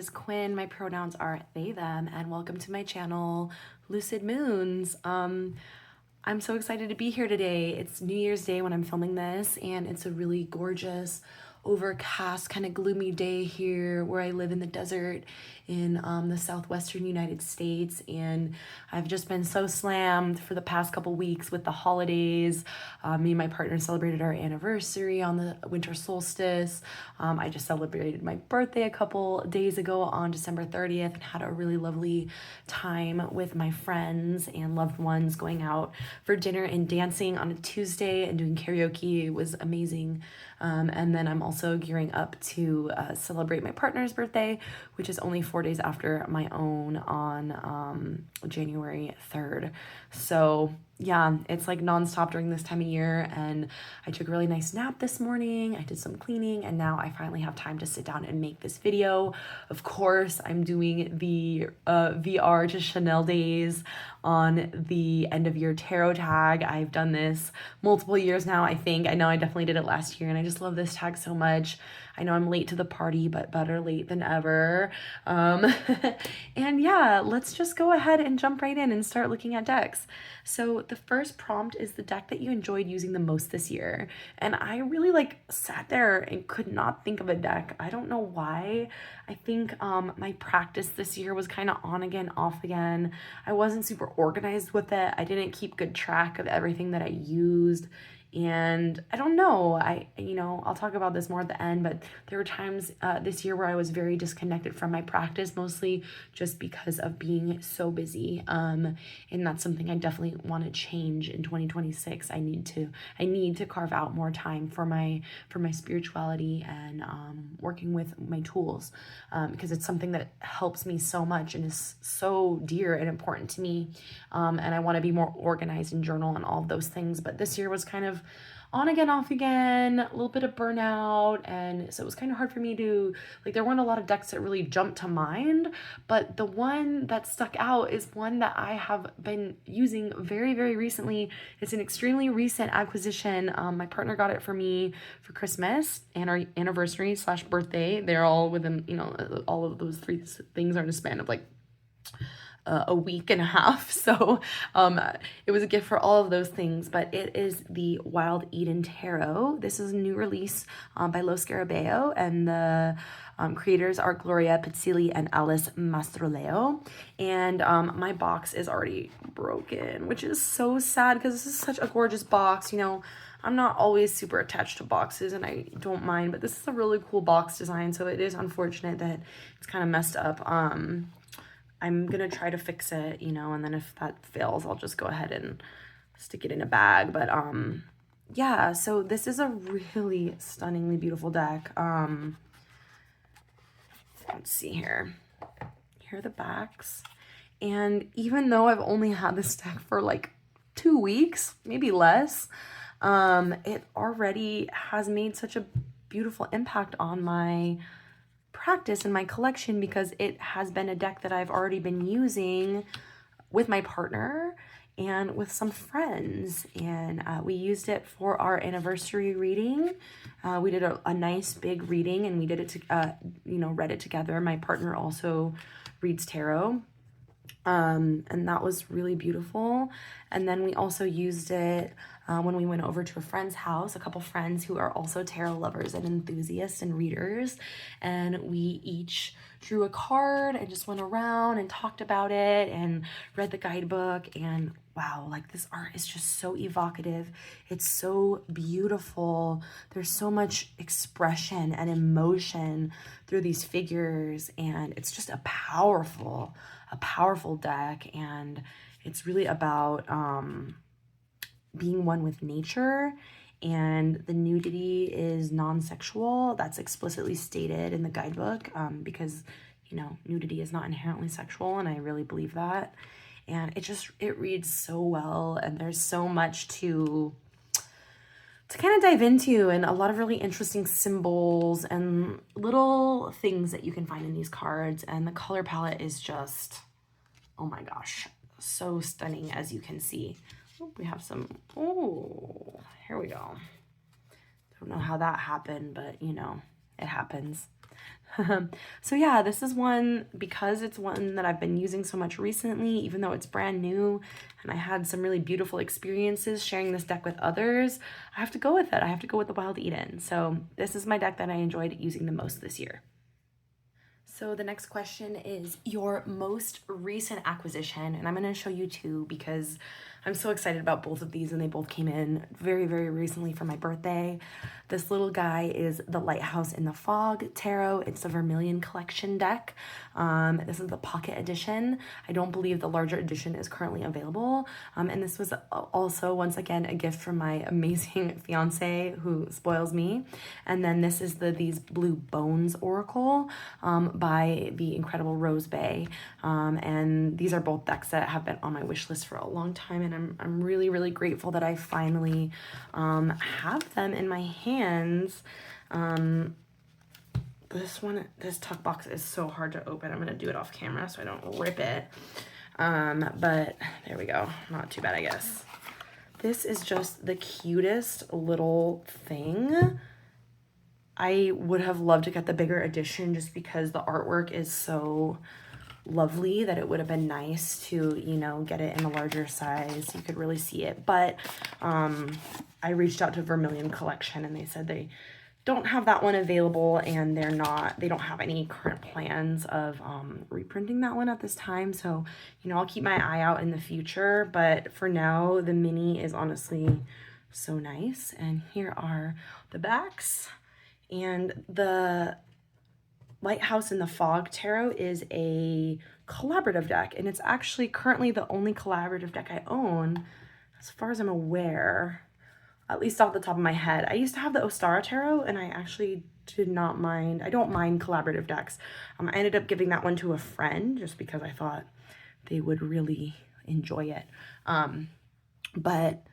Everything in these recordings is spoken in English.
is Quinn. My pronouns are they, them, and welcome to my channel, Lucid Moons. I'm so excited to be here today. It's New Year's Day when I'm filming this, and it's a really gorgeous, overcast, kind of gloomy day here where I live in the desert in the southwestern United States. And I've just been so slammed for the past couple weeks with the holidays. Me and my partner celebrated our anniversary on the winter solstice. I just celebrated my birthday a couple days ago on December 30th and had a really lovely time with my friends and loved ones, going out for dinner and dancing on a Tuesday and doing karaoke. It was amazing. And then I'm also gearing up to celebrate my partner's birthday, which is only 4 days after my own on January 3rd. So yeah, it's like nonstop during this time of year, and I took a really nice nap this morning. I did some cleaning, and now I finally have time to sit down and make this video. Of course, I'm doing the VR to Chanel days on the end of year tarot tag. I've done this multiple years now, I think. I know I definitely did it last year, and I just love this tag so much. I know I'm late to the party, but better late than ever. And yeah, let's just go ahead and jump right in and start looking at decks. So the first prompt is the deck that you enjoyed using the most this year. And I really sat there and could not think of a deck. I don't know why. I think my practice this year was kind of on again, off again. I wasn't super organized with it. I didn't keep good track of everything that I used. And I don't know, I'll talk about this more at the end, but there were times this year where I was very disconnected from my practice, mostly just because of being so busy. And that's something I definitely want to change in 2026. I need to carve out more time for my spirituality and working with my tools, because it's something that helps me so much and is so dear and important to me. And I want to be more organized and journal and all of those things. But this year was kind of on again, off again, a little bit of burnout. And so it was kind of hard for me to, there weren't a lot of decks that really jumped to mind, but the one that stuck out is one that I have been using very, very recently. It's an extremely recent acquisition. My partner got it for me for Christmas and our anniversary / birthday. They're all within, all of those three things are in a span of a week and a half. So it was a gift for all of those things, but it is the Wild Eden Tarot. This is a new release by Lo Scarabeo, and the creators are Gloria Pizzilli and Alice Mastroleo. And my box is already broken, which is so sad because this is such a gorgeous box. I'm not always super attached to boxes, and I don't mind, but this is a really cool box design, so it is unfortunate that it's kind of messed up. I'm gonna try to fix it, and then if that fails, I'll just go ahead and stick it in a bag. But yeah, so this is a really stunningly beautiful deck. Let's see here. Here are the backs. And even though I've only had this deck for 2 weeks, maybe less, it already has made such a beautiful impact on my practice and my collection, because it has been a deck that I've already been using with my partner and with some friends, and we used it for our anniversary reading. We did a nice big reading, and we did it to read it together. My partner also reads tarot, and that was really beautiful. And then we also used it when we went over to a friend's house, a couple friends who are also tarot lovers and enthusiasts and readers, and we each drew a card and just went around and talked about it and read the guidebook. And wow, this art is just so evocative. It's so beautiful. There's so much expression and emotion through these figures, and it's just a powerful deck. And it's really about being one with nature, and the nudity is non-sexual. That's explicitly stated in the guidebook, because nudity is not inherently sexual, and I really believe that. And it reads so well, and there's so much to kind of dive into, and a lot of really interesting symbols and little things that you can find in these cards. And the color palette is just, oh my gosh, so stunning, as you can see. We have some, here we go. Don't know how that happened, but it happens. So yeah, this is one, because it's one that I've been using so much recently, even though it's brand new, and I had some really beautiful experiences sharing this deck with others, I have to go with it. I have to go with the Wild Eden. So this is my deck that I enjoyed using the most this year. So the next question is your most recent acquisition, and I'm going to show you two because I'm so excited about both of these, and they both came in very, very recently for my birthday. This little guy is the Lighthouse in the Fog Tarot. It's a Vermilion collection deck. This is the pocket edition. I don't believe the larger edition is currently available. And this was also, once again, a gift from my amazing fiance who spoils me. And then this is These Blue Bones Oracle by the incredible Rose Bay. And these are both decks that have been on my wish list for a long time, and I'm really, really grateful that I finally have them in my hands. This tuck box is so hard to open. I'm gonna do it off camera so I don't rip it. But there we go. Not too bad, I guess. This is just the cutest little thing. I would have loved to get the bigger edition just because the artwork is so lovely that it would have been nice to, you know, get it in a larger size. You could really see it. But I reached out to Vermilion Collection and they said they don't have that one available, and they don't have any current plans of reprinting that one at this time. So, you know, I'll keep my eye out in the future, but for now the mini is honestly so nice. And here are the backs. And the Lighthouse in the Fog Tarot is a collaborative deck, and it's actually currently the only collaborative deck I own, as far as I'm aware, at least off the top of my head. I used to have the Ostara Tarot, and I actually did not mind. I don't mind collaborative decks. I ended up giving that one to a friend just because I thought they would really enjoy it. But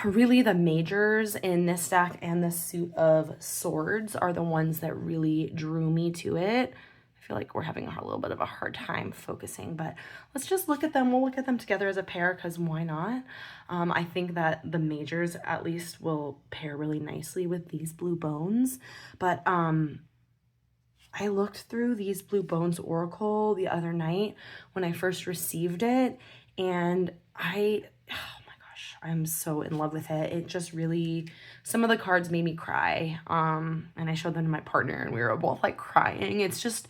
really the majors in this deck and the Suit of Swords are the ones that really drew me to it. I feel like we're having a little bit of a hard time focusing, but let's just look at them. We'll look at them together as a pair because why not? I think that the majors at least will pair really nicely with these Blue Bones. But I looked through these Blue Bones Oracle the other night when I first received it, and I'm so in love with it. It just really, some of the cards made me cry. And I showed them to my partner and we were both like crying. It's just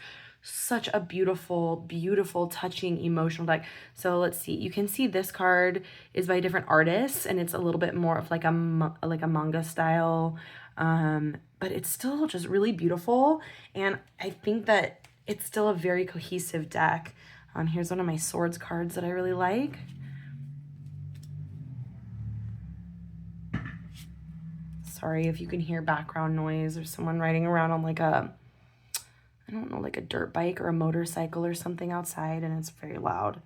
such a beautiful, beautiful, touching, emotional deck. So let's see. You can see this card is by different artists, and it's a little bit more of like a manga style. But it's still just really beautiful. And I think that it's still a very cohesive deck. Here's one of my swords cards that I really like. Sorry if you can hear background noise or someone riding around on like I don't know, like a dirt bike or a motorcycle or something outside, and it's very loud.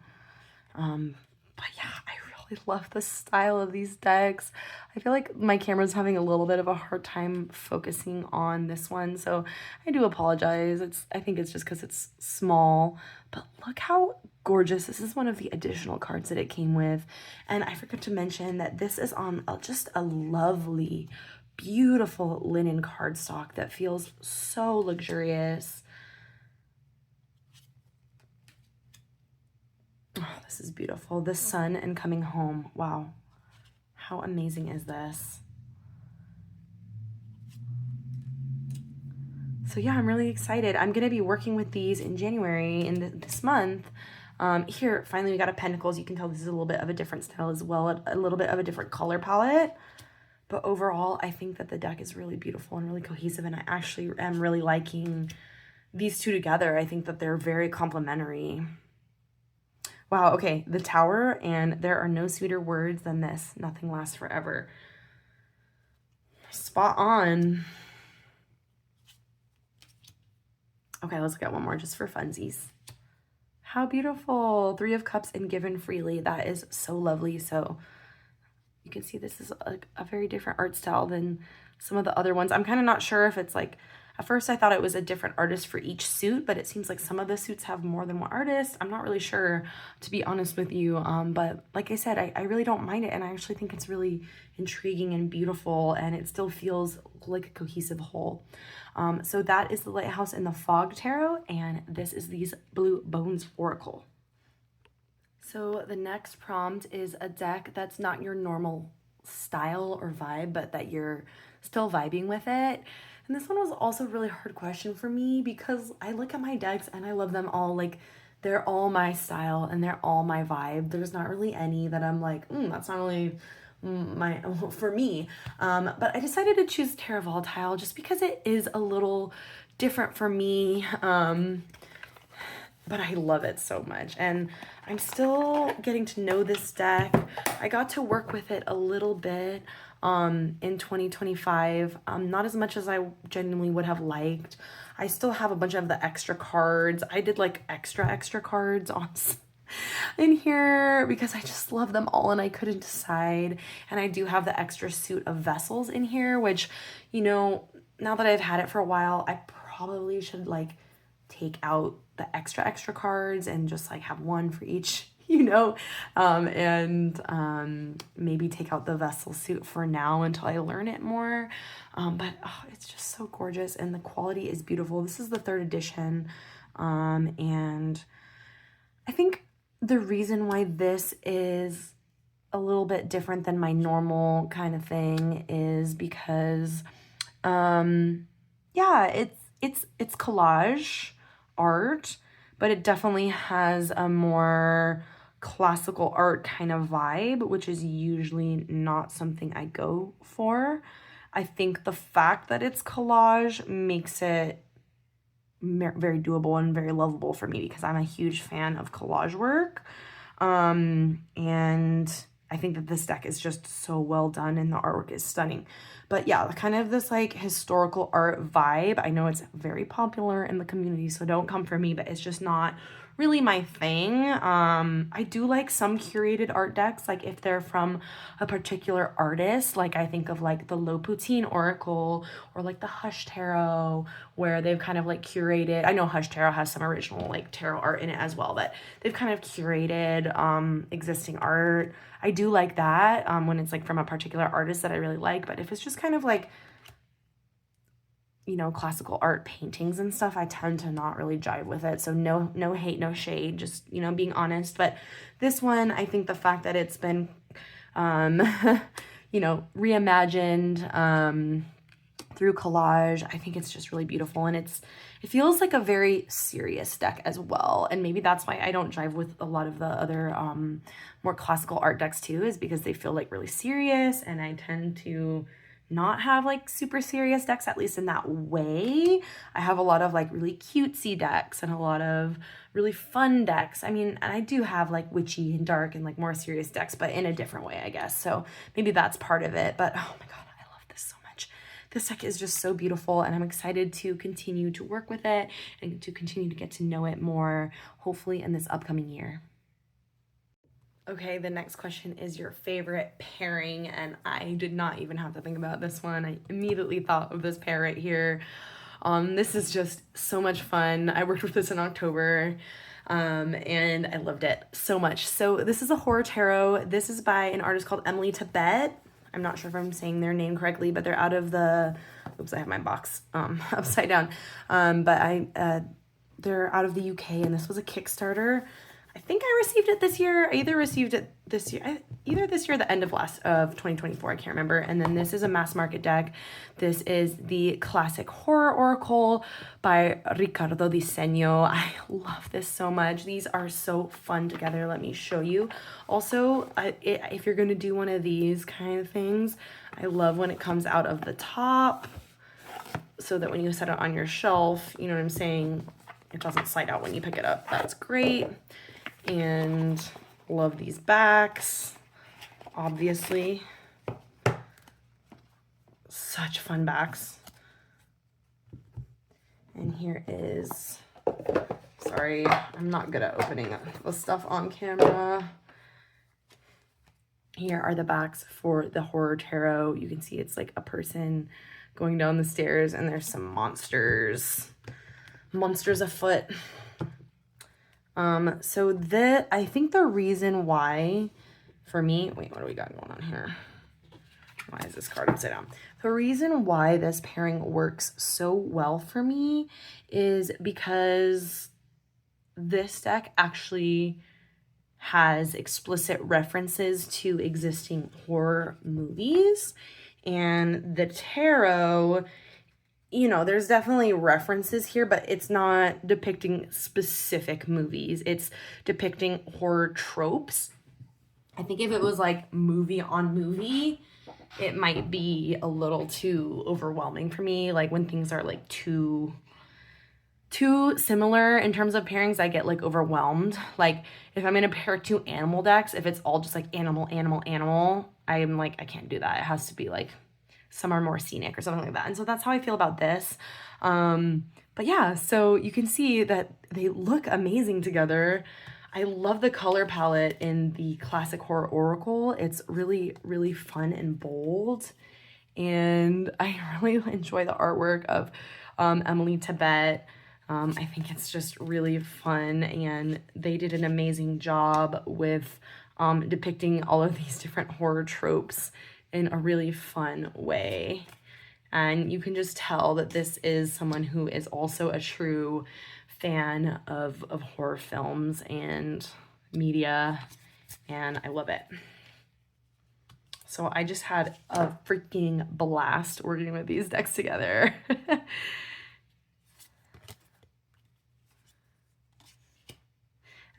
But yeah, I really love the style of these decks. I feel like my camera's having a little bit of a hard time focusing on this one, so I do apologize. I think it's just because it's small, but look how gorgeous. This is one of the additional cards that it came with. And I forgot to mention that this is on just a lovely, beautiful linen cardstock that feels so luxurious. Oh, this is beautiful. The Sun and Coming Home. Wow. How amazing is this? So yeah, I'm really excited. I'm going to be working with these in January in this month. Here, finally, we got a Pentacles. You can tell this is a little bit of a different style as well, a little bit of a different color palette. But overall, I think that the deck is really beautiful and really cohesive, and I actually am really liking these two together. I think that they're very complementary. Wow, okay, the Tower, and there are no sweeter words than this. Nothing lasts forever. Spot on. Okay, let's get one more just for funsies. How beautiful. Three of Cups and Given Freely. That is so lovely. So you can see this is a very different art style than some of the other ones. I'm kind of not sure if it's like, At first I thought it was a different artist for each suit, but it seems like some of the suits have more than one artist. I'm not really sure, to be honest with you, but like I said, I really don't mind it, and I actually think it's really intriguing and beautiful, and it still feels like a cohesive whole. So that is the Lighthouse in the Fog Tarot, and this is these Blue Bones Oracle. So the next prompt is a deck that's not your normal style or vibe, but that you're still vibing with it. And this one was also a really hard question for me because I look at my decks and I love them all. Like, they're all my style and they're all my vibe. There's not really any that I'm like, that's not really my for me. But I decided to choose Terra Volatile just because it is a little different for me. But I love it so much, and I'm still getting to know this deck. I got to work with it a little bit in 2025, not as much as I genuinely would have liked. I still have a bunch of the extra cards. I did like extra cards on in here because I just love them all and I couldn't decide. And I do have the extra suit of vessels in here, which, you know, now that I've had it for a while, I probably should like take out the extra cards and just like have one for each, you know, and maybe take out the vessel suit for now until I learn it more. But it's just so gorgeous and the quality is beautiful. This is the 3rd edition, and I think the reason why this is a little bit different than my normal kind of thing is because yeah, it's collage art, but it definitely has a more classical art kind of vibe, which is usually not something I go for. I think the fact that it's collage makes it very doable and very lovable for me because I'm a huge fan of collage work. And I think that this deck is just so well done and the artwork is stunning. But yeah, kind of this like historical art vibe. I know it's very popular in the community, so don't come for me, but it's just not really my thing. I do like some curated art decks, like if they're from a particular artist, like I think of like the Loputin Oracle or like the Hush Tarot, where they've kind of like curated. I know Hush Tarot has some original like tarot art in it as well, but they've kind of curated existing art. I do like that when it's like from a particular artist that I really like, but if it's just kind of like, you know, classical art paintings and stuff, I tend to not really jive with it. So no hate, no shade, just, you know, being honest. But this one, I think the fact that it's been, you know, reimagined through collage, I think it's just really beautiful. And it feels like a very serious deck as well. And maybe that's why I don't jive with a lot of the other more classical art decks too, is because they feel like really serious. And I tend to not have like super serious decks, at least in that way. I have a lot of like really cutesy decks and a lot of really fun decks. I mean, and I do have like witchy and dark and like more serious decks, but in a different way, I guess. So maybe that's part of it. But oh my God, I love this so much. This deck is just so beautiful and I'm excited to continue to work with it and to continue to get to know it more, hopefully in this upcoming year. Okay, the next question is your favorite pairing, and I did not even have to think about this one. I immediately thought of this pair right here. This is just so much fun. I worked with this in October, and I loved it so much. So this is a horror tarot. This is by an artist called Emily Tibet. I'm not sure if I'm saying their name correctly, but they're out of the, oops, I have my box upside down. They're out of the UK, and this was a Kickstarter. I think I received it this year. I either received it this year, either this year or the end of 2024. I can't remember. And then this is a mass market deck. This is the Classic Horror Oracle by Ricardo Diseño. I love this so much. These are so fun together. Let me show you. Also, if you're going to do one of these kind of things, I love when it comes out of the top so that when you set it on your shelf, you know what I'm saying, it doesn't slide out when you pick it up. That's great. And love these backs, obviously. Such fun backs. And here is, sorry, I'm not good at opening up the stuff on camera. Here are the backs for the horror tarot. You can see it's like a person going down the stairs, and there's some monsters afoot. So I think the reason why, for me, wait, what do we got going on here? Why is this card upside down? The reason why this pairing works so well for me is because this deck actually has explicit references to existing horror movies, and the tarot, you know, there's definitely references here, but it's not depicting specific movies. It's depicting horror tropes. I think if it was like movie on movie, it might be a little too overwhelming for me. Like when things are like too similar in terms of pairings, I get like overwhelmed. Like if I'm gonna pair two animal decks, if it's all just like animal, I'm like, I can't do that. It has to be like some are more scenic or something like that. And so that's how I feel about this. But yeah, so you can see that they look amazing together. I love the color palette in the Classic Horror Oracle. It's really, really fun and bold. And I really enjoy the artwork of Emily Tibet. I think it's just really fun, and they did an amazing job with depicting all of these different horror tropes in a really fun way. And you can just tell that this is someone who is also a true fan of horror films and media, and I love it. So I just had a freaking blast working with these decks together.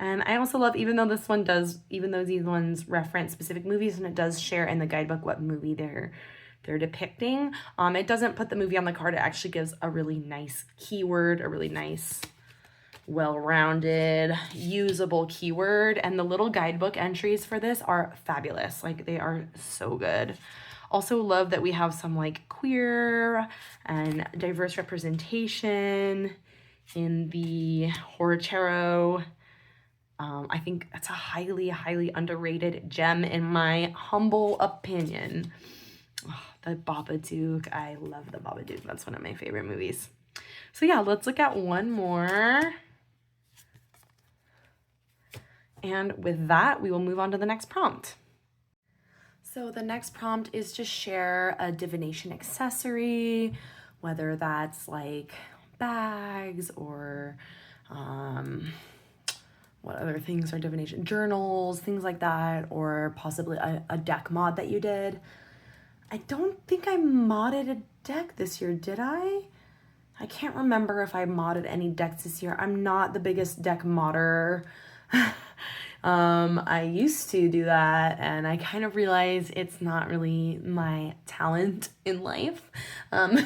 And I also love, even though these ones reference specific movies, and it does share in the guidebook what movie they're depicting, it doesn't put the movie on the card. It actually gives a really nice keyword, a really nice, well-rounded, usable keyword. And the little guidebook entries for this are fabulous. Like, they are so good. Also love that we have some like queer and diverse representation in the horror tarot. I think that's a highly, highly underrated gem in my humble opinion. Oh, the Babadook. I love the Babadook. That's one of my favorite movies. So yeah, let's look at one more. And with that, we will move on to the next prompt. So the next prompt is to share a divination accessory, whether that's like bags or what other things are divination? Journals, things like that, or possibly a deck mod that you did. I don't think I modded a deck this year, did I? I can't remember if I modded any decks this year. I'm not the biggest deck modder. I used to do that, and I kind of realized it's not really my talent in life. And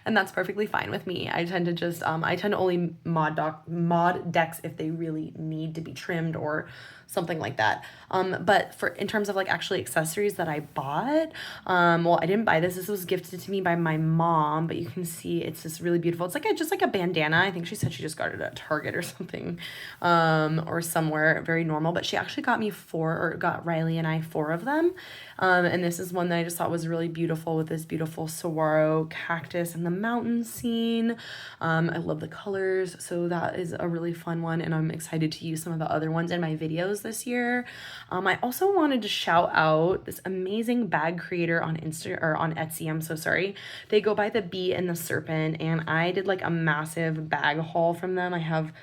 that's perfectly fine with me. I tend to only mod decks if they really need to be trimmed or something like that. But in terms of like actually accessories that I bought, well, I didn't buy this. This was gifted to me by my mom, but you can see it's just really beautiful. It's like just like a bandana. I think she said she just got it at Target or something, or somewhere very normal, but she actually got Riley and I 4 of them. And this is one that I just thought was really beautiful with this beautiful saguaro cactus and the mountain scene. I love the colors. So that is a really fun one, and I'm excited to use some of the other ones in my videos this year. I also wanted to shout out this amazing bag creator on Etsy. I'm so sorry. They go by the Bee and the Serpent, and I did like a massive bag haul from them. I have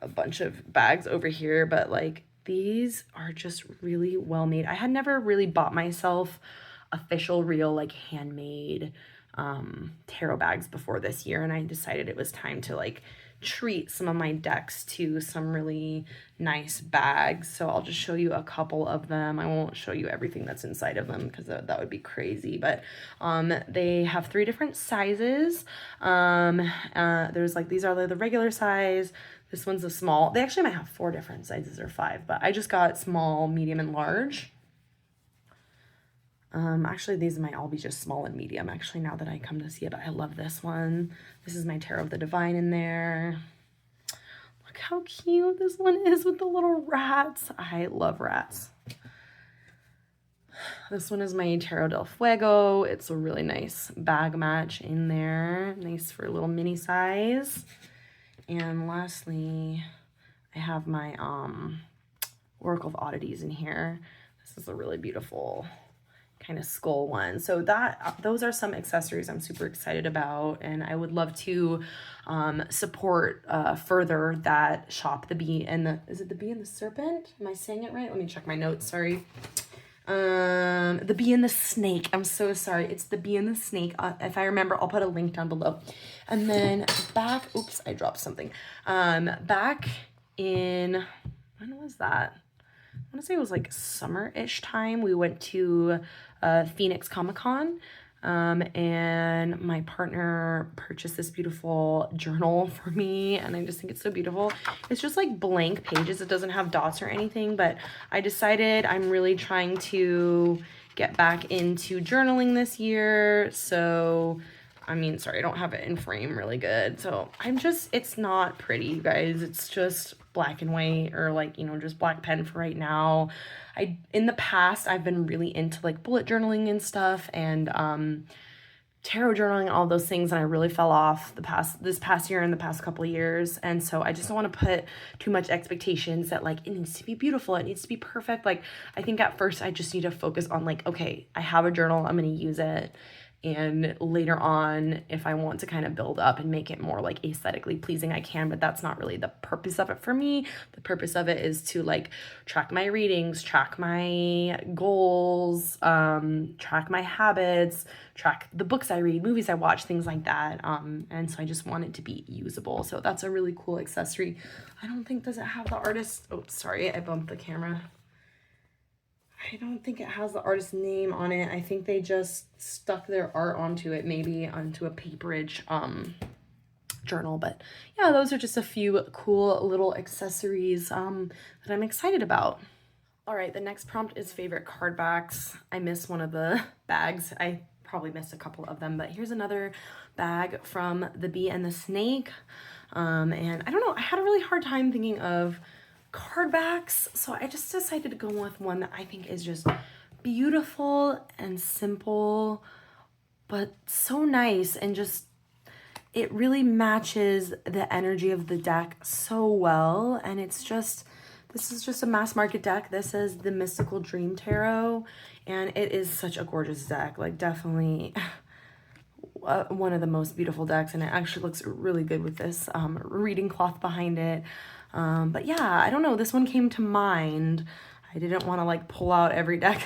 a bunch of bags over here, but like these are just really well made. I had never really bought myself official real like handmade tarot bags before this year, and I decided it was time to like treat some of my decks to some really nice bags. So I'll just show you a couple of them. I won't show you everything that's inside of them because that would be crazy, but they have 3 different sizes. There's like, these are the regular size. This one's a small. They actually might have 4 different sizes or 5, but I just got small, medium, and large. Actually, these might all be just small and medium, actually, now that I come to see it, but I love this one. This is my Terra of the Divine in there. Look how cute this one is with the little rats. I love rats. This one is my Terra del Fuego. It's a really nice bag match in there. Nice for a little mini size. And lastly, I have my Oracle of Oddities in here. This is a really beautiful kind of skull one. So those are some accessories I'm super excited about, and I would love to support further that shop, the Bee and the, is it the Bee and the Serpent? Am I saying it right? Let me check my notes, sorry. The Bee and the Snake. I'm so sorry. It's the Bee and the Snake. If I remember, I'll put a link down below. And then back, oops, I dropped something. Back in, when was that? I want to say it was like summer-ish time. We went to Phoenix Comic-Con, and my partner purchased this beautiful journal for me, and I just think it's so beautiful. It's just like blank pages. It doesn't have dots or anything, but I decided I'm really trying to get back into journaling this year. So I mean, sorry, I don't have it in frame really good. So it's not pretty, you guys. It's just black and white, or like, you know, just black pen for right now. In the past, I've been really into like bullet journaling and stuff, and tarot journaling and all those things, and I really fell off this past year and the past couple of years. And so I just don't want to put too much expectations that like it needs to be beautiful, it needs to be perfect. Like, I think at first I just need to focus on like, okay, I have a journal, I'm going to use it. And later on, if I want to kind of build up and make it more like aesthetically pleasing, I can, but that's not really the purpose of it for me. The purpose of it is to like track my readings, track my goals, track my habits, track the books I read, movies I watch, things like that. And so I just want it to be usable. So that's a really cool accessory. I don't think, does it have the artist? Oh, sorry, I bumped the camera. I don't think it has the artist's name on it. I think they just stuck their art onto it, maybe onto a paperage journal. But yeah, those are just a few cool little accessories that I'm excited about. All right, the next prompt is favorite card backs. I missed one of the bags. I probably missed a couple of them, but here's another bag from the Bee and the Snake. And I don't know, I had a really hard time thinking of card backs, so I just decided to go with one that I think is just beautiful and simple, but so nice, and just it really matches the energy of the deck so well. And it's just, this is just a mass market deck. This is the Mystical Dream Tarot, and it is such a gorgeous deck. Like, definitely one of the most beautiful decks, and it actually looks really good with this reading cloth behind it. But yeah, I don't know, this one came to mind. I didn't want to like pull out every deck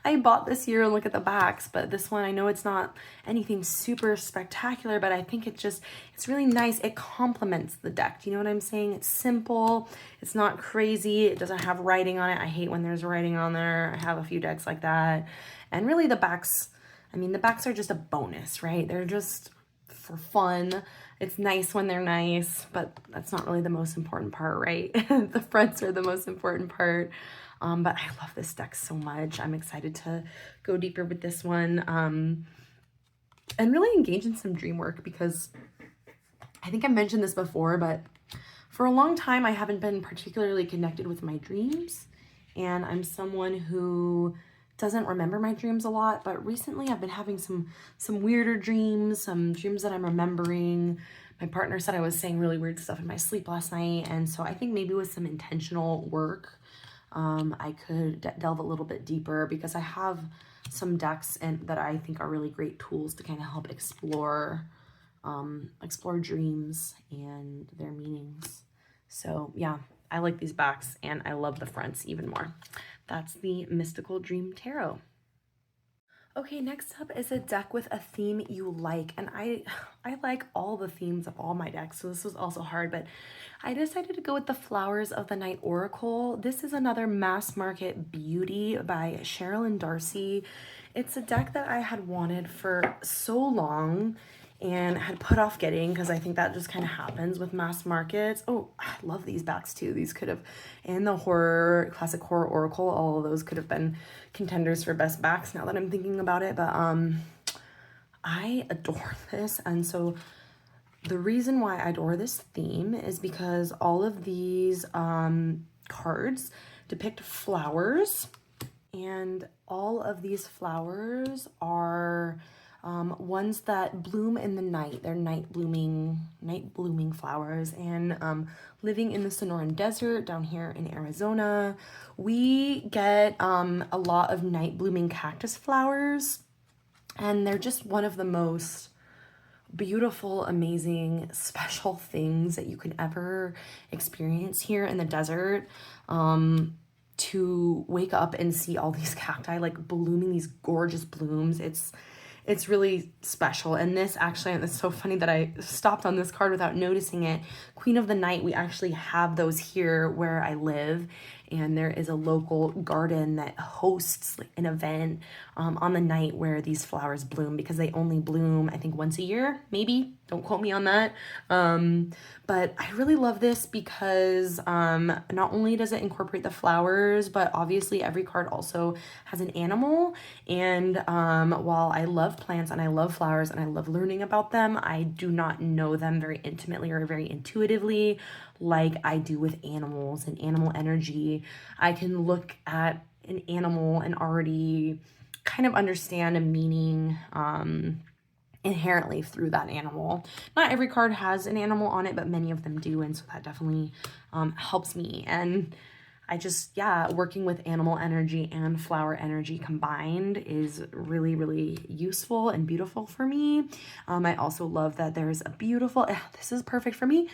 I bought this year and look at the backs, but this one, I know it's not anything super spectacular, but I think it's really nice. It complements the deck. Do you know what I'm saying? It's simple. It's not crazy. It doesn't have writing on it. I hate when there's writing on there. I have a few decks like that. And really the backs, I mean, the backs are just a bonus, right? They're just for fun. It's nice when they're nice, but that's not really the most important part, right? The fronts are the most important part. But I love this deck so much. I'm excited to go deeper with this one, and really engage in some dream work, because I think I mentioned this before, but for a long time I haven't been particularly connected with my dreams, and I'm someone who doesn't remember my dreams a lot, but recently I've been having some weirder dreams, some dreams that I'm remembering. My partner said I was saying really weird stuff in my sleep last night, and so I think maybe with some intentional work, I could delve a little bit deeper, because I have some decks that I think are really great tools to kind of help explore dreams and their meanings. So yeah, I like these backs, and I love the fronts even more. That's the Mystical Dream Tarot. Okay, next up is a deck with a theme you like, and I like all the themes of all my decks, so this was also hard, but I decided to go with the Flowers of the Night Oracle. This is another mass market beauty by Sherilyn Darcy. It's a deck that I had wanted for so long and had put off getting, because I think that just kind of happens with mass markets. Oh, I love these backs too. These could have, and the classic horror oracle, all of those could have been contenders for best backs now that I'm thinking about it. But I adore this, and so the reason why I adore this theme is because all of these cards depict flowers, and all of these flowers are ones that bloom in the night. They're night blooming flowers. And living in the Sonoran Desert down here in Arizona, we get a lot of night blooming cactus flowers, and they're just one of the most beautiful, amazing, special things that you can ever experience here in the desert. To wake up and see all these cacti like blooming these gorgeous blooms, it's really special. And this actually, it's so funny that I stopped on this card without noticing it. Queen of the Night, we actually have those here where I live, and there is a local garden that hosts like an event on the night where these flowers bloom, because they only bloom, I think, once a year, maybe. Don't quote me on that. But I really love this because not only does it incorporate the flowers, but obviously every card also has an animal. And while I love plants and I love flowers and I love learning about them, I do not know them very intimately or very intuitively like I do with animals and animal energy. I can look at an animal and already kind of understand a meaning inherently through that animal. Not every card has an animal on it, but many of them do, and so that definitely helps me. And I just, yeah, working with animal energy and flower energy combined is really, really useful and beautiful for me. I also love that there's a beautiful, this is perfect for me,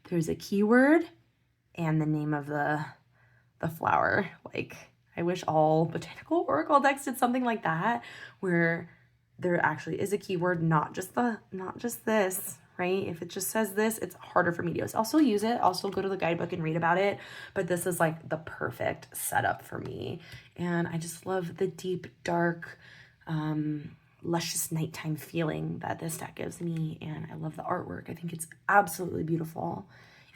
there's a keyword and the name of the flower. Like, I wish all botanical oracle decks did something like that, where there actually is a keyword, not just this, right? If it just says this, it's harder for me to also use it. Also go to the guidebook and read about it. But this is like the perfect setup for me. And I just love the deep, dark, luscious nighttime feeling that this deck gives me. And I love the artwork. I think it's absolutely beautiful.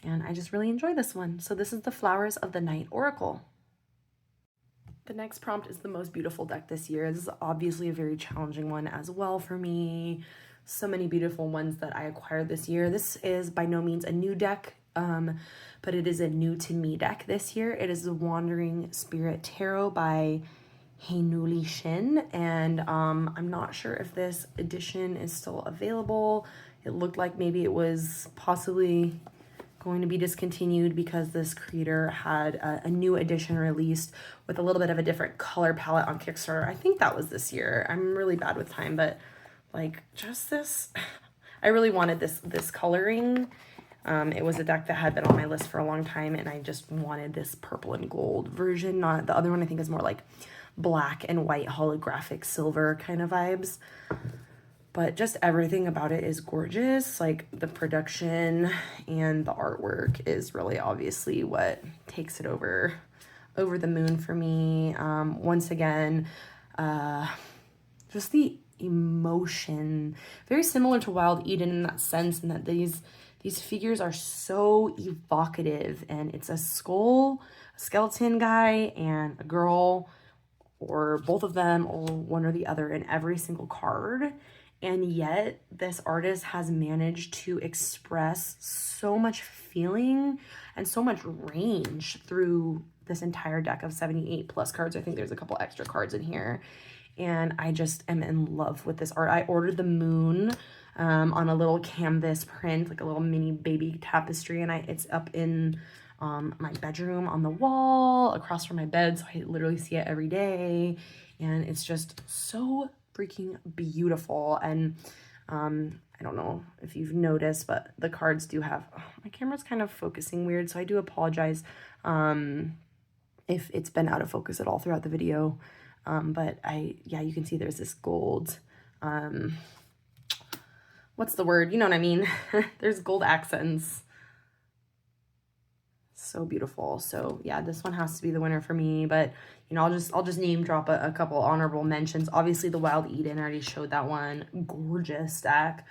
And I just really enjoy this one. So this is the Flowers of the Night Oracle. The next prompt is the most beautiful deck this year. This is obviously a very challenging one as well for me. So many beautiful ones that I acquired this year. This is by no means a new deck, but it is a new to me deck this year. It is the Wandering Spirit Tarot by Hainuli Shin, and I'm not sure if this edition is still available. It looked like maybe it was possibly going to be discontinued because this creator had a new edition released with a little bit of a different color palette on Kickstarter. I think that was this year. I'm really bad with time, but like just this, I really wanted this coloring. It was a deck that had been on my list for a long time, and I just wanted this purple and gold version. Not the other one. I think is more like black and white holographic silver kind of vibes. But just everything about it is gorgeous. Like the production and the artwork is really obviously what takes it over the moon for me. Once again, just the emotion, very similar to Wild Eden in that sense, and that these figures are so evocative, and it's a skull, a skeleton guy, and a girl, or both of them, or one or the other in every single card. And yet this artist has managed to express so much feeling and so much range through this entire deck of 78 plus cards. I think there's a couple extra cards in here. And I just am in love with this art. I ordered the moon on a little canvas print, like a little mini baby tapestry. And it's up in my bedroom on the wall across from my bed. So I literally see it every day. And it's just so freaking beautiful. And I don't know if you've noticed, but the cards do have, my camera's kind of focusing weird, so I do apologize if it's been out of focus at all throughout the video. But yeah, you can see there's this gold, what's the word? You know what I mean? There's gold accents. So beautiful. So yeah, this one has to be the winner for me. But you know, I'll just name drop a couple honorable mentions. Obviously the Wild Eden, I already showed that one. Gorgeous deck.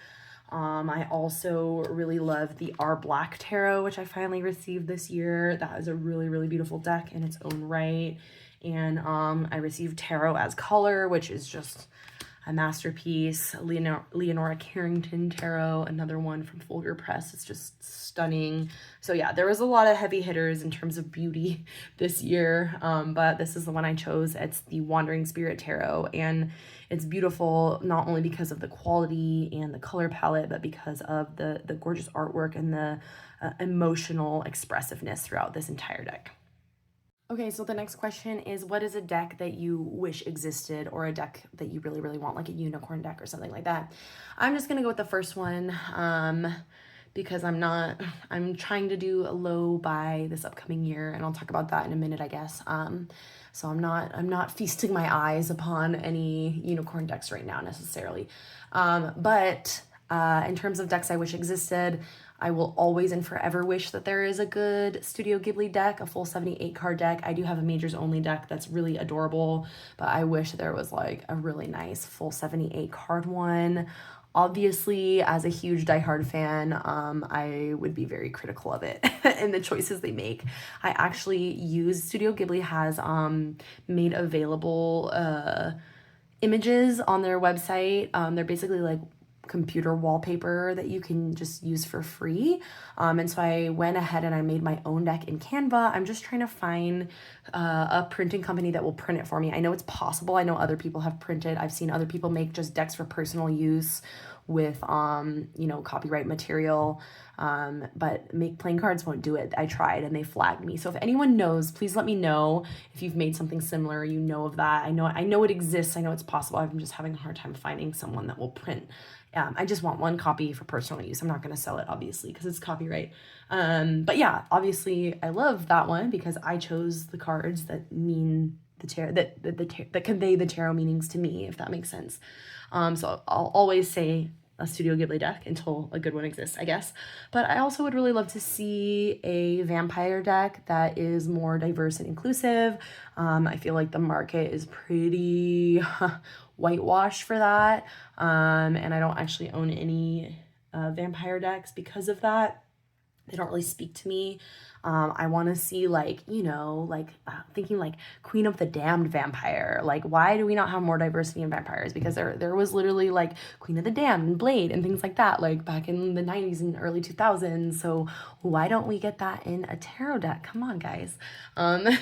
I also really love the R Black Tarot, which I finally received this year. That is a really, really beautiful deck in its own right. And I received Tarot as color, which is just, a masterpiece. Leonora Carrington Tarot, another one from Folger Press. It's just stunning. So yeah, there was a lot of heavy hitters in terms of beauty this year, but this is the one I chose. It's the Wandering Spirit Tarot, and it's beautiful not only because of the quality and the color palette, but because of the gorgeous artwork and the emotional expressiveness throughout this entire deck. Okay, so the next question is, what is a deck that you wish existed, or a deck that you really, really want, like a unicorn deck or something like that? I'm just gonna go with the first one, because I'm trying to do a low buy this upcoming year, and I'll talk about that in a minute, I guess. So I'm not feasting my eyes upon any unicorn decks right now necessarily. But in terms of decks I wish existed, I will always and forever wish that there is a good Studio Ghibli deck, a full 78 card deck. I do have a majors only deck that's really adorable, but I wish there was like a really nice full 78 card one. Obviously, as a huge diehard fan, I would be very critical of it and the choices they make. I actually use Studio Ghibli has made available images on their website. They're basically like computer wallpaper that you can just use for free. And so I went ahead and I made my own deck in Canva. I'm just trying to find a printing company that will print it for me. I know it's possible. I know other people have printed. I've seen other people make just decks for personal use with copyright material, but playing cards won't do it. I tried and they flagged me. So if anyone knows, please let me know if you've made something similar, you know of that. I know it exists. I know it's possible. I'm just having a hard time finding someone that will print. I just want one copy for personal use. I'm not going to sell it, obviously, because it's copyright. But yeah, obviously I love that one because I chose the cards that mean the tarot, that convey the tarot meanings to me, if that makes sense. So I'll always say a Studio Ghibli deck until a good one exists, I guess. But I also would really love to see a vampire deck that is more diverse and inclusive. I feel like the market is pretty whitewashed for that. And I don't actually own any vampire decks because of that. They don't really speak to me. I want to see thinking like Queen of the Damned vampire. Like, why do we not have more diversity in vampires? Because there was literally like Queen of the Damned and Blade and things like that, like back in the 90s and early 2000s. So why don't we get that in a tarot deck? Come on, guys. So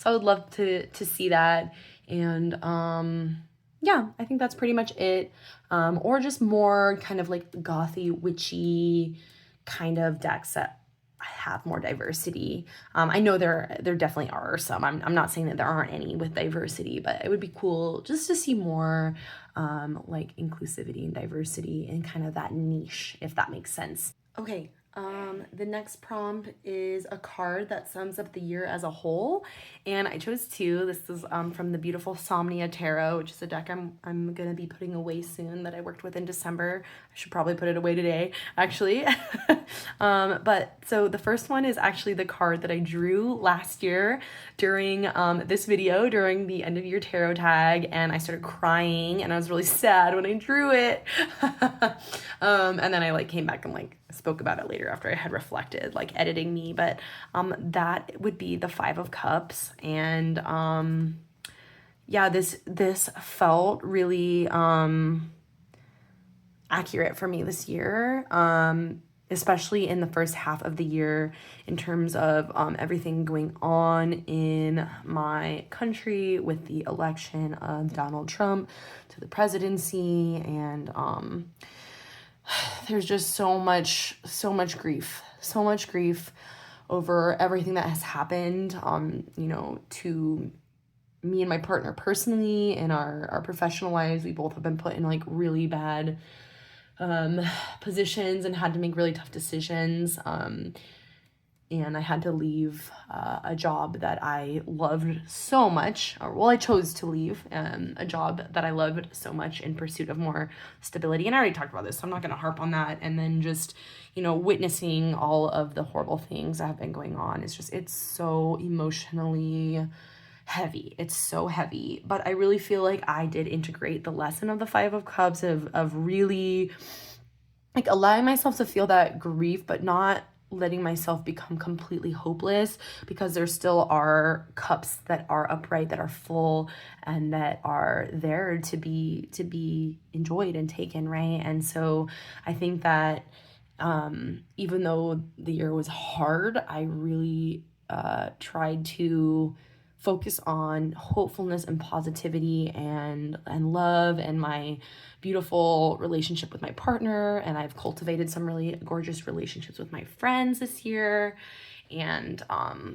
I would love to see that. And yeah, I think that's pretty much it. Or just more kind of like gothy, witchy kind of decks that have more diversity. I know there definitely are some. I'm not saying that there aren't any with diversity, but it would be cool just to see more like inclusivity and diversity in kind of that niche, if that makes sense. Okay, the next prompt is a card that sums up the year as a whole, and I chose two. This is from the beautiful Somnia Tarot, which is a deck I'm gonna be putting away soon that I worked with in December. I should probably put it away today, actually. But so the first one is actually the card that I drew last year during this video, during the end of year tarot tag, and I started crying and I was really sad when I drew it. And then I came back and spoke about it later after I had reflected, editing me, but that would be the Five of Cups. And yeah, this felt really accurate for me this year, especially in the first half of the year in terms of everything going on in my country with the election of Donald Trump to the presidency. And there's just so much grief over everything that has happened, to me and my partner personally in our professional lives. We both have been put in really bad positions and had to make really tough decisions. And I had to leave a job that I loved so much, I chose to leave a job that I loved so much in pursuit of more stability. And I already talked about this, so I'm not going to harp on that. And then just, witnessing all of the horrible things that have been going on. It's so emotionally heavy. It's so heavy. But I really feel like I did integrate the lesson of the Five of Cups of really allowing myself to feel that grief, but not letting myself become completely hopeless, because there still are cups that are upright, that are full, and that are there to be enjoyed and taken, right? And so I think that even though the year was hard, I really tried to focus on hopefulness and positivity and love, and my beautiful relationship with my partner. And I've cultivated some really gorgeous relationships with my friends this year. And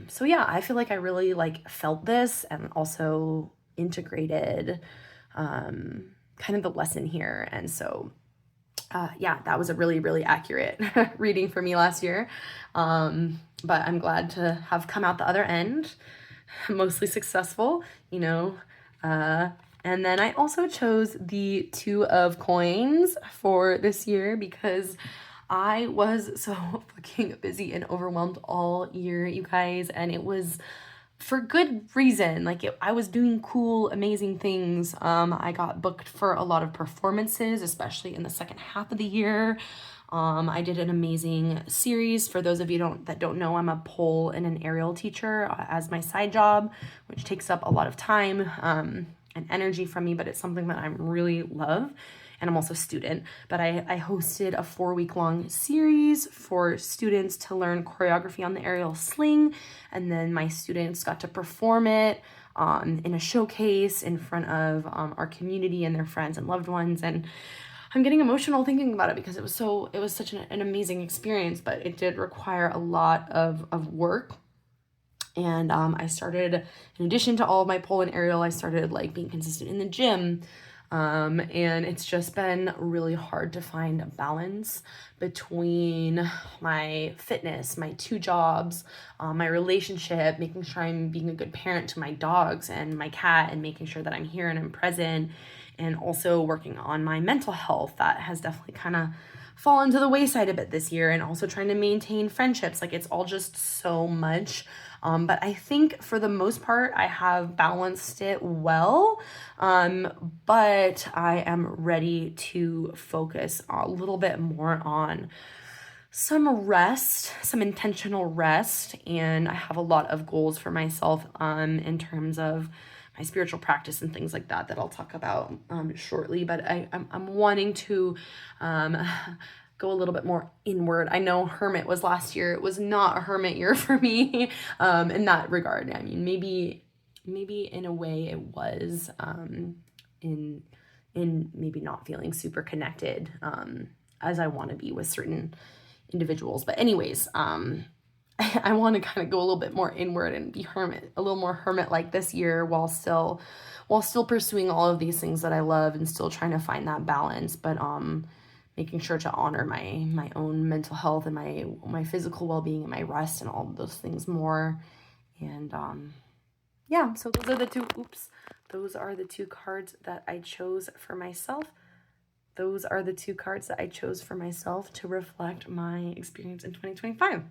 so yeah, I feel like I really like felt this and also integrated kind of the lesson here. And so yeah, that was a really, really accurate reading for me last year. But I'm glad to have come out the other end, mostly successful, you know. And then I also chose the Two of Coins for this year because I was so fucking busy and overwhelmed all year, you guys, and it was for good reason. Like I was doing cool, amazing things. I got booked for a lot of performances, especially in the second half of the year. I did an amazing series. For those of you that don't know, I'm a pole and an aerial teacher as my side job, which takes up a lot of time and energy from me, but it's something that I really love. And I'm also a student, but I hosted a 4-week-long series for students to learn choreography on the aerial sling, and then my students got to perform it in a showcase in front of our community and their friends and loved ones. And I'm getting emotional thinking about it because it was such an amazing experience, but it did require a lot of work. And I started, in addition to all of my pole and aerial, I started like being consistent in the gym. And it's just been really hard to find a balance between my fitness, my 2 jobs, my relationship, making sure I'm being a good parent to my dogs and my cat, and making sure that I'm here and I'm present, and also working on my mental health. That has definitely kind of fallen to the wayside a bit this year, and also trying to maintain friendships. Like it's all just so much. But I think for the most part, I have balanced it well. But I am ready to focus a little bit more on some rest, some intentional rest. And I have a lot of goals for myself in terms of my spiritual practice and things like that I'll talk about shortly. But I'm wanting to go a little bit more inward. I know Hermit was last year. It was not a hermit year for me in that regard. I mean, maybe in a way it was in maybe not feeling super connected as I want to be with certain individuals. But anyways, I want to kind of go a little bit more inward and be a little more hermit-like this year, while still pursuing all of these things that I love and still trying to find that balance. But making sure to honor my own mental health and my physical well-being and my rest and all of those things more. And yeah, so those are the two cards that I chose for myself. Those are the 2 cards that I chose for myself to reflect my experience in 2025.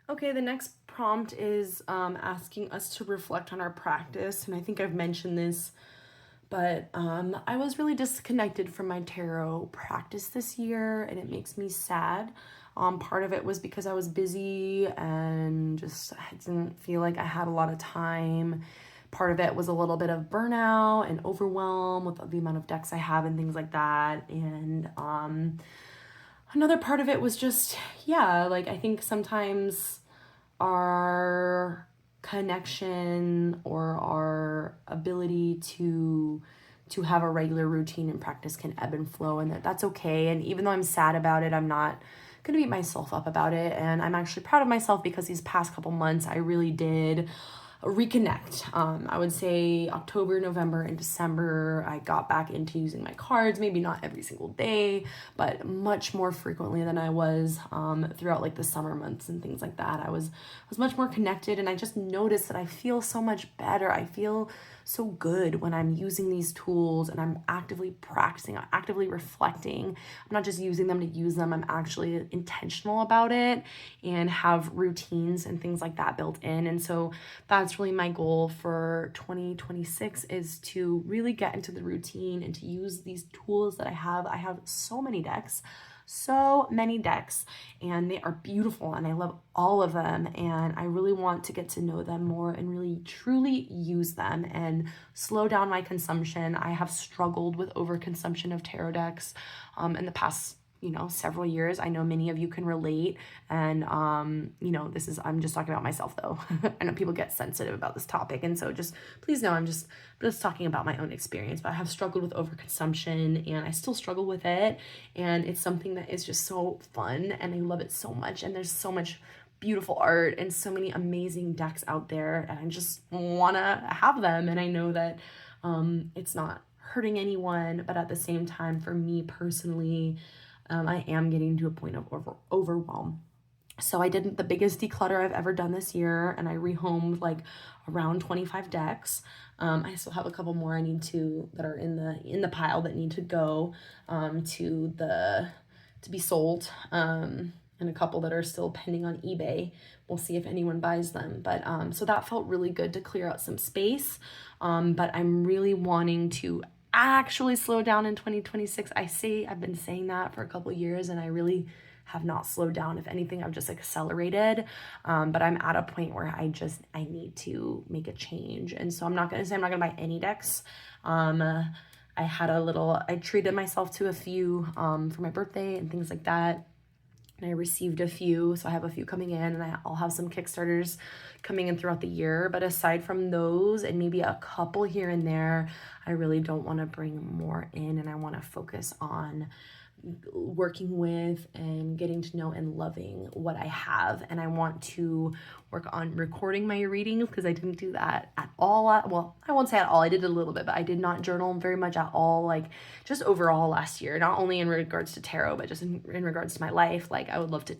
Okay, the next prompt is asking us to reflect on our practice. And I think I've mentioned this, but I was really disconnected from my tarot practice this year, and it makes me sad. Part of it was because I was busy and just I didn't feel like I had a lot of time. Part of it was a little bit of burnout and overwhelm with the amount of decks I have and things like that. And another part of it was just, yeah, like I think sometimes our connection or our ability to have a regular routine and practice can ebb and flow, and that's okay. And even though I'm sad about it, I'm not gonna beat myself up about it. And I'm actually proud of myself because these past couple months I really did reconnect. I would say October, November, and December, I got back into using my cards, maybe not every single day, but much more frequently than I was throughout like the summer months and things like that. I was much more connected, and I just noticed that I feel so much better. I feel so good when I'm using these tools and I'm actively practicing, I'm actively reflecting. I'm not just using them to use them, I'm actually intentional about it and have routines and things like that built in. And so that's really my goal for 2026, is to really get into the routine and to use these tools that I have. I have so many decks, so many decks, and they are beautiful, and I love all of them, and I really want to get to know them more and really truly use them and slow down my consumption. I have struggled with overconsumption of tarot decks in the past several years. I know many of you can relate, and I'm just talking about myself though. I know people get sensitive about this topic, and so just please know I'm just talking about my own experience, but I have struggled with overconsumption, and I still struggle with it, and it's something that is just so fun, and I love it so much, and there's so much beautiful art and so many amazing decks out there, and I just want to have them, and I know that it's not hurting anyone, but at the same time, for me personally, I am getting to a point of overwhelm. So I did the biggest declutter I've ever done this year, and I rehomed like around 25 decks. I still have a couple more I need to that are in the pile that need to go to be sold, and a couple that are still pending on eBay. We'll see if anyone buys them. But so that felt really good to clear out some space. But I'm really wanting to actually slow down in 2026. I've been saying that for a couple years, and I really have not slowed down. If anything, I've just accelerated. But I'm at a point where I need to make a change. And so I'm not going to say I'm not going to buy any decks. I treated myself to a few for my birthday and things like that. And I received a few, so I have a few coming in, and I'll have some Kickstarters coming in throughout the year. But aside from those, and maybe a couple here and there, I really don't want to bring more in, and I want to focus on working with and getting to know and loving what I have. And I want to work on recording my readings, because I didn't do that at all. Well, I won't say at all, I did a little bit, but I did not journal very much at all, like just overall last year, not only in regards to tarot, but just in regards to my life. Like I would love to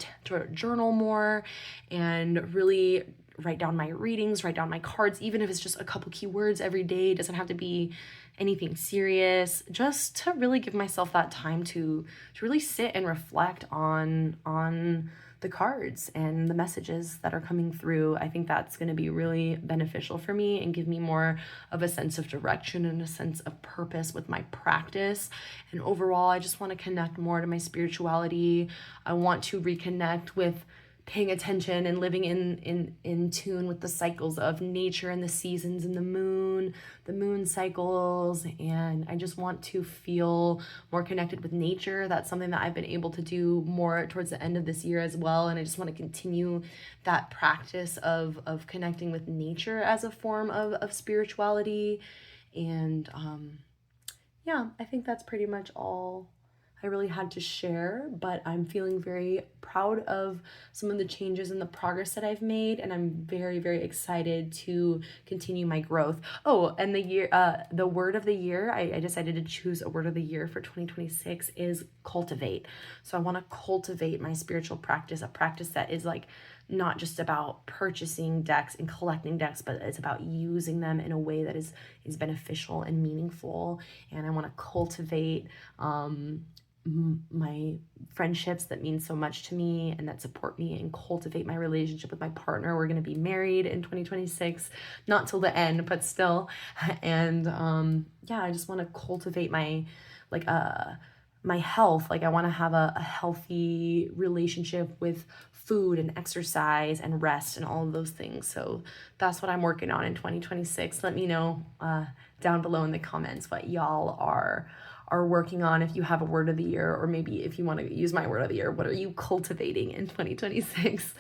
journal more and really write down my readings, write down my cards, even if it's just a couple keywords every day. It doesn't have to be anything serious, just to really give myself that time to really sit and reflect on the cards and the messages that are coming through. I think that's going to be really beneficial for me and give me more of a sense of direction and a sense of purpose with my practice. And overall, I just want to connect more to my spirituality. I want to reconnect with paying attention and living in tune with the cycles of nature and the seasons and the moon cycles. And I just want to feel more connected with nature. That's something that I've been able to do more towards the end of this year as well. And I just want to continue that practice of connecting with nature as a form of spirituality. And yeah, I think that's pretty much all I really had to share, but I'm feeling very proud of some of the changes and the progress that I've made, and I'm very, very excited to continue my growth. Oh, and the word of the year, I decided to choose a word of the year for 2026 is cultivate. So I want to cultivate my spiritual practice, a practice that is like not just about purchasing decks and collecting decks, but it's about using them in a way that is beneficial and meaningful. And I want to cultivate my friendships that mean so much to me and that support me, and cultivate my relationship with my partner. We're going to be married in 2026, not till the end, but still. And yeah, I just want to cultivate my health. Like I want to have a healthy relationship with food and exercise and rest and all of those things. So that's what I'm working on in 2026. Let me know down below in the comments what y'all are working on, if you have a word of the year, or maybe if you want to use my word of the year, what are you cultivating in 2026?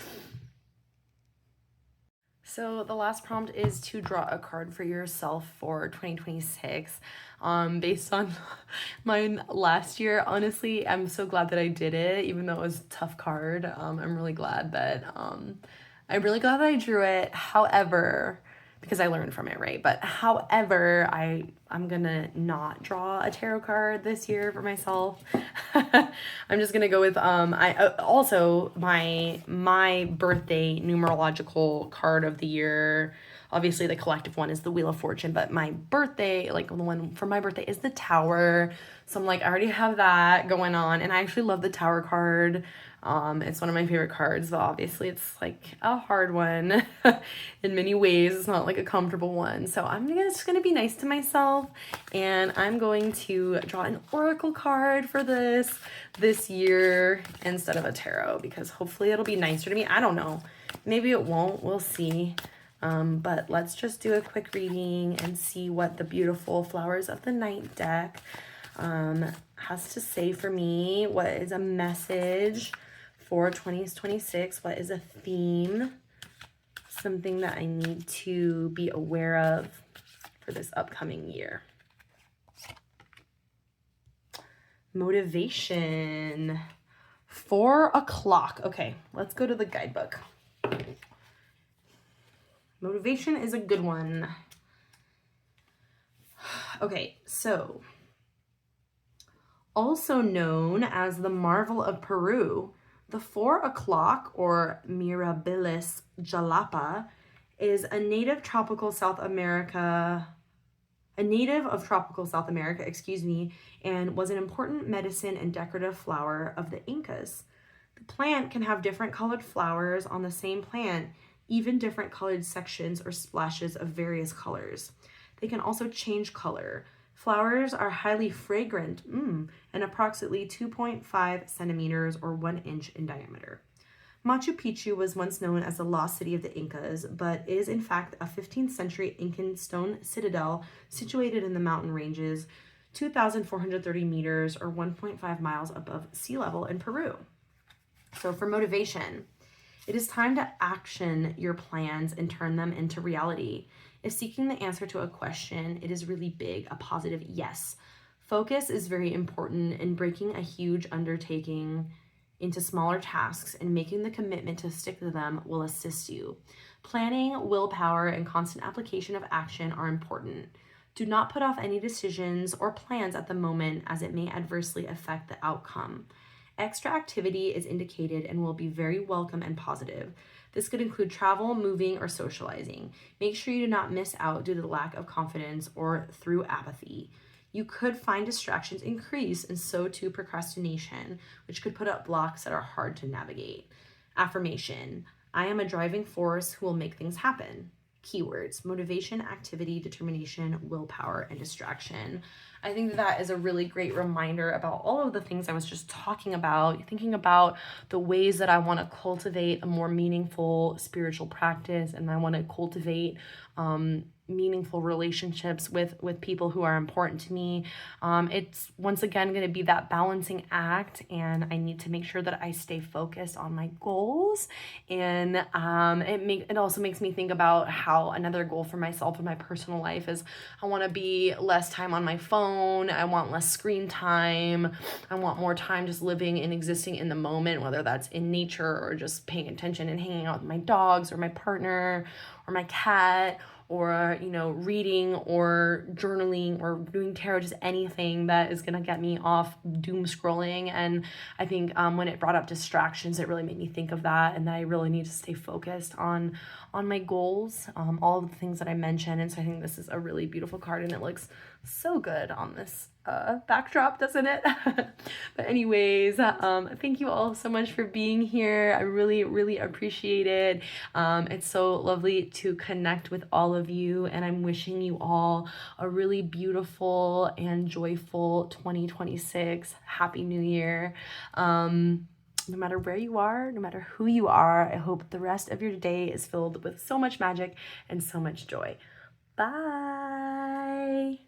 So the last prompt is to draw a card for yourself for 2026. Based on mine last year, honestly, I'm so glad that I did it, even though it was a tough card. I'm really glad that I drew it. However, because I learned from it, right? But however, I'm gonna not draw a tarot card this year for myself. I'm just gonna go with also my birthday numerological card of the year Obviously the collective one is the Wheel of Fortune, but my birthday, like the one for my birthday is the Tower. So I'm like, I already have that going on, and I actually love the Tower card. It's one of my favorite cards, but obviously it's like a hard one in many ways. It's not like a comfortable one. So I'm just gonna be nice to myself, and I'm going to draw an oracle card for this year instead of a tarot, because hopefully it'll be nicer to me. I don't know. Maybe it won't. We'll see. But let's just do a quick reading and see what the beautiful Flowers of the Night deck has to say for me. What is a message for 2026? What is a theme? Something that I need to be aware of for this upcoming year. Motivation. 4 o'clock. Okay, let's go to the guidebook. Motivation is a good one. Okay, so also known as the Marvel of Peru, the 4 o'clock, or Mirabilis jalapa, is a native of tropical South America, and was an important medicine and decorative flower of the Incas. The plant can have different colored flowers on the same plant, even different colored sections or splashes of various colors. They can also change color. Flowers are highly fragrant and approximately 2.5 centimeters or 1 inch in diameter. Machu Picchu was once known as the lost city of the Incas, but is in fact a 15th century Incan stone citadel situated in the mountain ranges, 2,430 meters or 1.5 miles above sea level in Peru. So for motivation, it is time to action your plans and turn them into reality. If seeking the answer to a question, it is really big, a positive yes. Focus is very important, in breaking a huge undertaking into smaller tasks and making the commitment to stick to them will assist you. Planning, willpower, and constant application of action are important. Do not put off any decisions or plans at the moment, as it may adversely affect the outcome. Extra activity is indicated and will be very welcome and positive. This could include travel, moving, or socializing. Make sure you do not miss out due to the lack of confidence or through apathy. You could find distractions increase, and so too procrastination, which could put up blocks that are hard to navigate. Affirmation. I am a driving force who will make things happen. Keywords: motivation, activity, determination, willpower, and distraction. I think that is a really great reminder about all of the things I was just talking about, thinking about the ways that I want to cultivate a more meaningful spiritual practice, and I want to cultivate meaningful relationships with people who are important to me. It's once again going to be that balancing act, and I need to make sure that I stay focused on my goals. And it also makes me think about how another goal for myself in my personal life is I want to be less time on my phone. I want less screen time. I want more time just living and existing in the moment, whether that's in nature or just paying attention and hanging out with my dogs or my partner or my cat, or reading or journaling or doing tarot, just anything that is gonna get me off doom scrolling. And I think when it brought up distractions, it really made me think of that, and that I really need to stay focused on my goals, all of the things that I mentioned. And so I think this is a really beautiful card, and it looks so good on this backdrop, doesn't it? But anyways, thank you all so much for being here. I really, really appreciate it. It's so lovely to connect with all of you, and I'm wishing you all a really beautiful and joyful 2026. Happy New Year. No matter where you are, no matter who you are, I hope the rest of your day is filled with so much magic and so much joy. Bye.